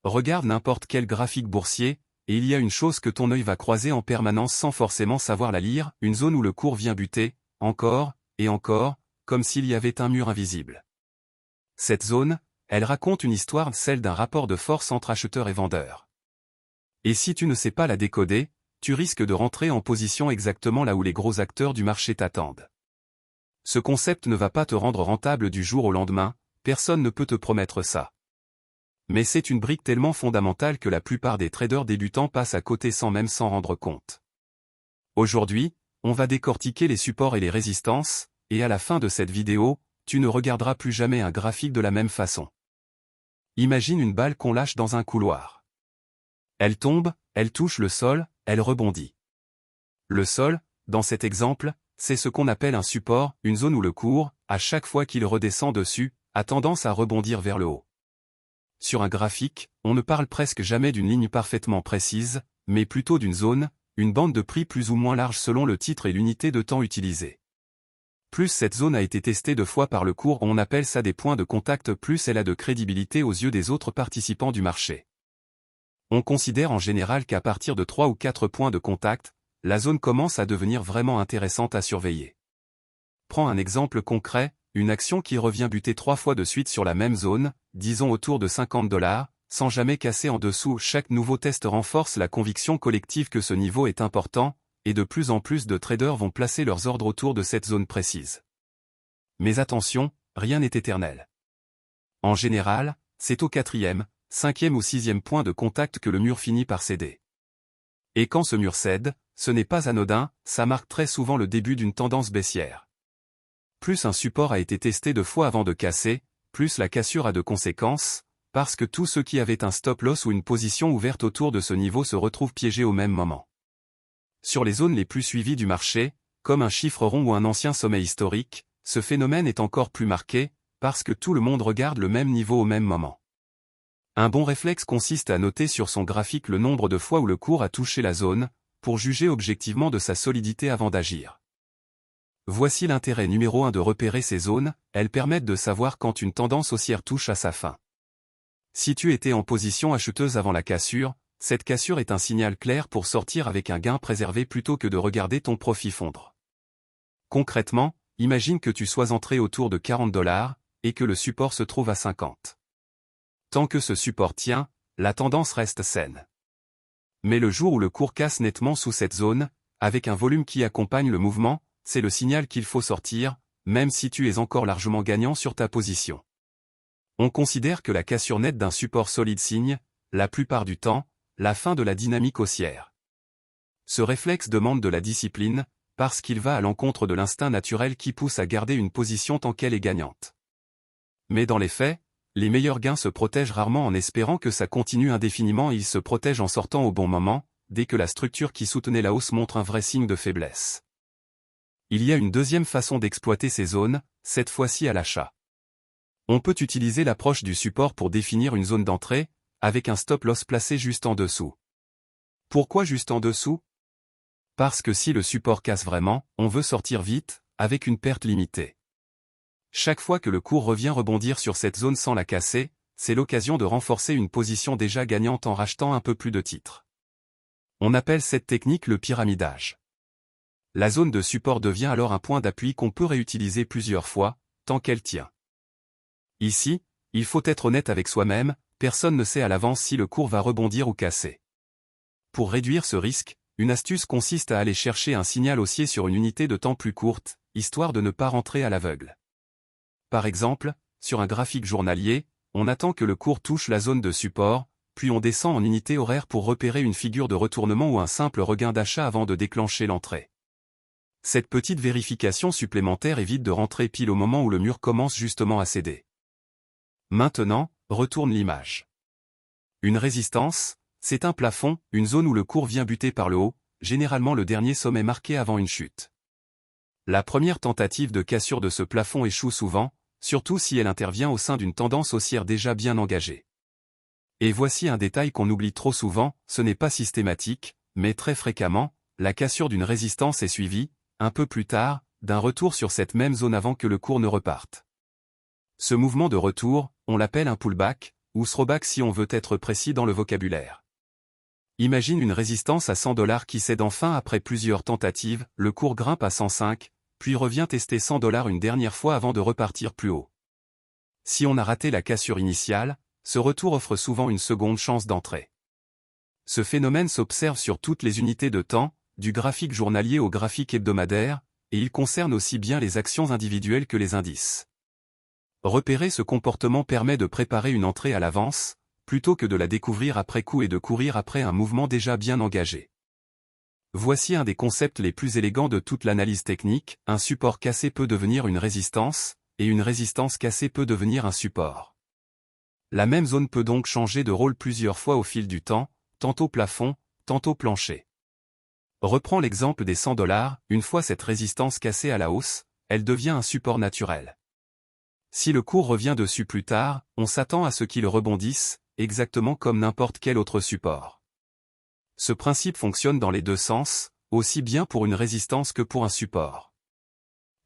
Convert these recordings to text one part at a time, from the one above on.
regarde n'importe quel graphique boursier, et il y a une chose que ton œil va croiser en permanence sans forcément savoir la lire, une zone où le cours vient buter, encore, et encore, comme s'il y avait un mur invisible. Cette zone, elle raconte une histoire, celle d'un rapport de force entre acheteurs et vendeurs. Et si tu ne sais pas la décoder, tu risques de rentrer en position exactement là où les gros acteurs du marché t'attendent. Ce concept ne va pas te rendre rentable du jour au lendemain, personne ne peut te promettre ça. Mais c'est une brique tellement fondamentale que la plupart des traders débutants passent à côté sans même s'en rendre compte. Aujourd'hui, on va décortiquer les supports et les résistances, et à la fin de cette vidéo, tu ne regarderas plus jamais un graphique de la même façon. Imagine une balle qu'on lâche dans un couloir. Elle tombe, elle touche le sol, elle rebondit. Le sol, dans cet exemple, c'est ce qu'on appelle un support, une zone où le cours, à chaque fois qu'il redescend dessus, a tendance à rebondir vers le haut. Sur un graphique, on ne parle presque jamais d'une ligne parfaitement précise, mais plutôt d'une zone, une bande de prix plus ou moins large selon le titre et l'unité de temps utilisée. Plus cette zone a été testée de fois par le cours, on appelle ça des points de contact, plus elle a de crédibilité aux yeux des autres participants du marché. On considère en général qu'à partir de 3 ou 4 points de contact, la zone commence à devenir vraiment intéressante à surveiller. Prends un exemple concret, une action qui revient buter 3 fois de suite sur la même zone, disons autour de $50, sans jamais casser en dessous. Chaque nouveau test renforce la conviction collective que ce niveau est important, et de plus en plus de traders vont placer leurs ordres autour de cette zone précise. Mais attention, rien n'est éternel. En général, c'est au 4e, 5e ou 6e point de contact que le mur finit par céder. Et quand ce mur cède, ce n'est pas anodin, ça marque très souvent le début d'une tendance baissière. Plus un support a été testé 2 fois avant de casser, plus la cassure a de conséquences, parce que tous ceux qui avaient un stop loss ou une position ouverte autour de ce niveau se retrouvent piégés au même moment. Sur les zones les plus suivies du marché, comme un chiffre rond ou un ancien sommet historique, ce phénomène est encore plus marqué, parce que tout le monde regarde le même niveau au même moment. Un bon réflexe consiste à noter sur son graphique le nombre de fois où le cours a touché la zone, pour juger objectivement de sa solidité avant d'agir. Voici l'intérêt numéro 1 de repérer ces zones, elles permettent de savoir quand une tendance haussière touche à sa fin. Si tu étais en position acheteuse avant la cassure, cette cassure est un signal clair pour sortir avec un gain préservé plutôt que de regarder ton profit fondre. Concrètement, imagine que tu sois entré autour de $40 et que le support se trouve à 50. Tant que ce support tient, la tendance reste saine. Mais le jour où le cours casse nettement sous cette zone, avec un volume qui accompagne le mouvement, c'est le signal qu'il faut sortir, même si tu es encore largement gagnant sur ta position. On considère que la cassure nette d'un support solide signe, la plupart du temps, la fin de la dynamique haussière. Ce réflexe demande de la discipline, parce qu'il va à l'encontre de l'instinct naturel qui pousse à garder une position tant qu'elle est gagnante. Mais dans les faits, les meilleurs gains se protègent rarement en espérant que ça continue indéfiniment, ils se protègent en sortant au bon moment, dès que la structure qui soutenait la hausse montre un vrai signe de faiblesse. Il y a une deuxième façon d'exploiter ces zones, cette fois-ci à l'achat. On peut utiliser l'approche du support pour définir une zone d'entrée, avec un stop loss placé juste en dessous. Pourquoi juste en dessous? Parce que si le support casse vraiment, on veut sortir vite, avec une perte limitée. Chaque fois que le cours revient rebondir sur cette zone sans la casser, c'est l'occasion de renforcer une position déjà gagnante en rachetant un peu plus de titres. On appelle cette technique le pyramidage. La zone de support devient alors un point d'appui qu'on peut réutiliser plusieurs fois, tant qu'elle tient. Ici, il faut être honnête avec soi-même, personne ne sait à l'avance si le cours va rebondir ou casser. Pour réduire ce risque, une astuce consiste à aller chercher un signal haussier sur une unité de temps plus courte, histoire de ne pas rentrer à l'aveugle. Par exemple, sur un graphique journalier, on attend que le cours touche la zone de support, puis on descend en unité horaire pour repérer une figure de retournement ou un simple regain d'achat avant de déclencher l'entrée. Cette petite vérification supplémentaire évite de rentrer pile au moment où le mur commence justement à céder. Maintenant, retourne l'image. Une résistance, c'est un plafond, une zone où le cours vient buter par le haut, généralement le dernier sommet marqué avant une chute. La première tentative de cassure de ce plafond échoue souvent, surtout si elle intervient au sein d'une tendance haussière déjà bien engagée. Et voici un détail qu'on oublie trop souvent, ce n'est pas systématique, mais très fréquemment, la cassure d'une résistance est suivie, un peu plus tard, d'un retour sur cette même zone avant que le cours ne reparte. Ce mouvement de retour, on l'appelle un pullback, ou throwback si on veut être précis dans le vocabulaire. Imagine une résistance à 100 $ qui cède enfin après plusieurs tentatives, le cours grimpe à 105, puis revient tester 100 $ une dernière fois avant de repartir plus haut. Si on a raté la cassure initiale, ce retour offre souvent une seconde chance d'entrée. Ce phénomène s'observe sur toutes les unités de temps, du graphique journalier au graphique hebdomadaire, et il concerne aussi bien les actions individuelles que les indices. Repérer ce comportement permet de préparer une entrée à l'avance, plutôt que de la découvrir après coup et de courir après un mouvement déjà bien engagé. Voici un des concepts les plus élégants de toute l'analyse technique, un support cassé peut devenir une résistance, et une résistance cassée peut devenir un support. La même zone peut donc changer de rôle plusieurs fois au fil du temps, tantôt plafond, tantôt plancher. Reprends l'exemple des 100 $, une fois cette résistance cassée à la hausse, elle devient un support naturel. Si le cours revient dessus plus tard, on s'attend à ce qu'il rebondisse, exactement comme n'importe quel autre support. Ce principe fonctionne dans les deux sens, aussi bien pour une résistance que pour un support.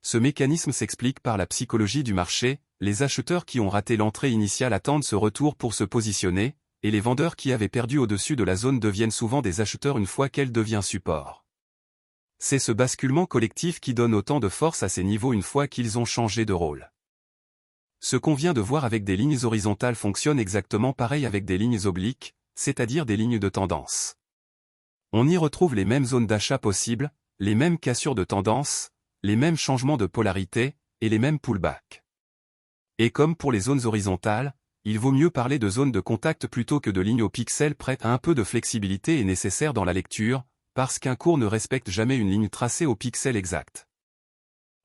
Ce mécanisme s'explique par la psychologie du marché, les acheteurs qui ont raté l'entrée initiale attendent ce retour pour se positionner, et les vendeurs qui avaient perdu au-dessus de la zone deviennent souvent des acheteurs une fois qu'elle devient support. C'est ce basculement collectif qui donne autant de force à ces niveaux une fois qu'ils ont changé de rôle. Ce qu'on vient de voir avec des lignes horizontales fonctionne exactement pareil avec des lignes obliques, c'est-à-dire des lignes de tendance. On y retrouve les mêmes zones d'achat possibles, les mêmes cassures de tendance, les mêmes changements de polarité, et les mêmes pullbacks. Et comme pour les zones horizontales, il vaut mieux parler de zones de contact plutôt que de lignes au pixel près. Un peu de flexibilité est nécessaire dans la lecture, parce qu'un cours ne respecte jamais une ligne tracée au pixel exact.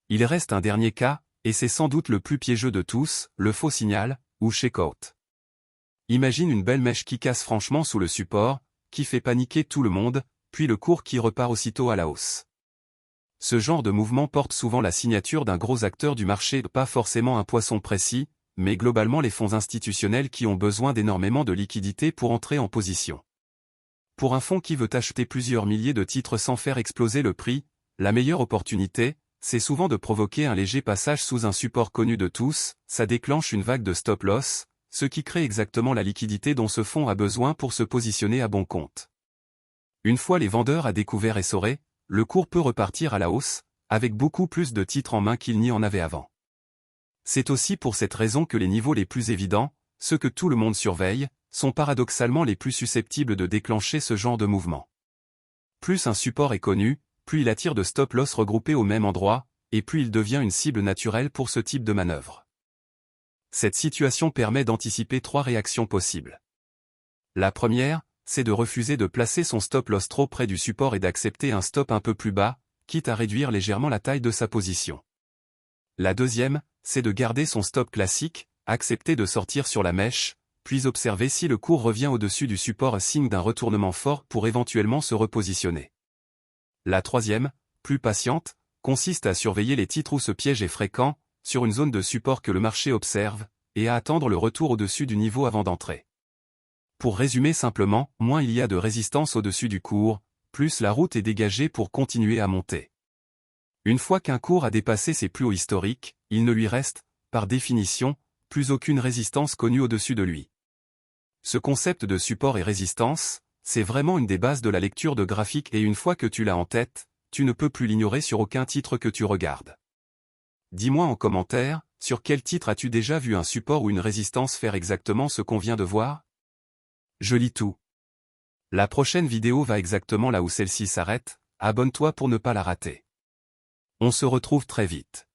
Il reste un dernier cas, et c'est sans doute le plus piégeux de tous, le faux signal, ou shakeout. Imagine une belle mèche qui casse franchement sous le support, qui fait paniquer tout le monde, puis le cours qui repart aussitôt à la hausse. Ce genre de mouvement porte souvent la signature d'un gros acteur du marché, pas forcément un poisson précis, mais globalement les fonds institutionnels qui ont besoin d'énormément de liquidités pour entrer en position. Pour un fonds qui veut acheter plusieurs milliers de titres sans faire exploser le prix, la meilleure opportunité, c'est souvent de provoquer un léger passage sous un support connu de tous, ça déclenche une vague de stop-loss, ce qui crée exactement la liquidité dont ce fonds a besoin pour se positionner à bon compte. Une fois les vendeurs à découvert essorés, le cours peut repartir à la hausse, avec beaucoup plus de titres en main qu'il n'y en avait avant. C'est aussi pour cette raison que les niveaux les plus évidents, ceux que tout le monde surveille, sont paradoxalement les plus susceptibles de déclencher ce genre de mouvement. Plus un support est connu, plus il attire de stop-loss regroupés au même endroit, et plus il devient une cible naturelle pour ce type de manœuvre. Cette situation permet d'anticiper 3 réactions possibles. La première, c'est de refuser de placer son stop-loss trop près du support et d'accepter un stop un peu plus bas, quitte à réduire légèrement la taille de sa position. La deuxième, c'est de garder son stop classique, accepter de sortir sur la mèche, puis observer si le cours revient au-dessus du support signe d'un retournement fort pour éventuellement se repositionner. La troisième, plus patiente, consiste à surveiller les titres où ce piège est fréquent, sur une zone de support que le marché observe, et à attendre le retour au-dessus du niveau avant d'entrer. Pour résumer simplement, moins il y a de résistance au-dessus du cours, plus la route est dégagée pour continuer à monter. Une fois qu'un cours a dépassé ses plus hauts historiques, il ne lui reste, par définition, plus aucune résistance connue au-dessus de lui. Ce concept de support et résistance, c'est vraiment une des bases de la lecture de graphique et une fois que tu l'as en tête, tu ne peux plus l'ignorer sur aucun titre que tu regardes. Dis-moi en commentaire, sur quel titre as-tu déjà vu un support ou une résistance faire exactement ce qu'on vient de voir? Je lis tout. La prochaine vidéo va exactement là où celle-ci s'arrête, abonne-toi pour ne pas la rater. On se retrouve très vite.